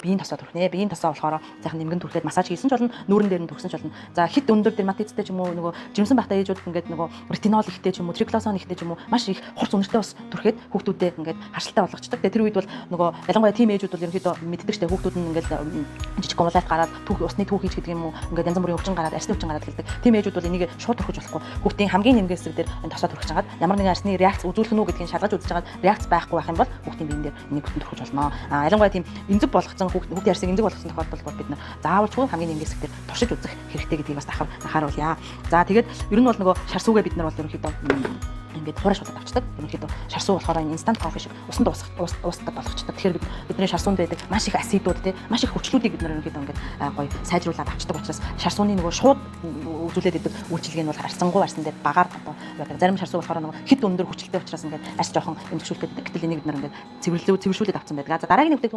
биеийн тосоо түрхнэ. Биеийн тосоо болохоор сайхан нэмгэн түрхлээд массаж хийсэн ч болно, нүүрэн дээр нь түрхсэн ч болно. За хит өндөр дерматиттэй ч юм уу нөгөө жирэмсэн багтаа ээжүүд ингээд нөгөө ретинол ихтэй ч юм уу, триклосон ихтэй ч юм уу маш их хурц үнэртэй бас түрхээд хүүхдүүдэд ингээд харшилтай болгочдөг. Тэгээ тэр үед бол нөгөө ялангуяа тим ээжүүд бол ерөнхийдөө мэддэг штэ хүүхдүүд нь ингээд жижиг гомлайт гараад усны түүх хийж гэдэг юм уу ингээд янз бүрийн өвчин гараад арсны өвчин гараад хэлдэг. Тим ээжүүд бол энийг шууд түрхэж болохгүй. Хүүхдийн хамгийн нэмгэн хэсэг дээр энэ тосоо түрхэж хагаад ямар нэгэн арсны реакц үзүүлэх нь үү гэдгийг шалгаж үзэж хагаад реакц байхгүй байх юм бол хүүхдийн биеийн дээр энийг бүтэн түрхэж болно. Ялангуяа тийм эмзэг болгоцсон хүүхдийн арсыг эмзэг болгоцсон тохиолдолд бол бид заавалчгүй хамгийн нэмгэн хэсэг дээр туршиж үзэх хэрэгтэй гэдгийг бас анхааруулъя. За тэгээд ер нь бол нөгөө шар сүүгээ бид нар бол ерөнхийдөө ингээд хуурай шууд авчдаг. Ерөнхийдөө шар сүү болохоор инстант кофе шиг усанд уусдаг болгочдаг. Тэгэхээр бидний шар сүүнд байдаг маш их асидууд те маш их хүчлүүдийг бид нар ерөнхийдөө ингээд гоё сайжруулад авчдаг учраас шар сүүний нөгөө шууд үзүүлээд идэг үйлчилгээ нь бол арсангуй арсан дээр багаар одоо зарим шар сүү болохоор нөгөө хит өндөр хүчлэлтэй учраас ингээд арс жоохон эмзэгшүүлдэг. Гэтэл энийг бид нар ингээд цэвэрлүүлээд авсан байдаг. За дараагийн нэгдэг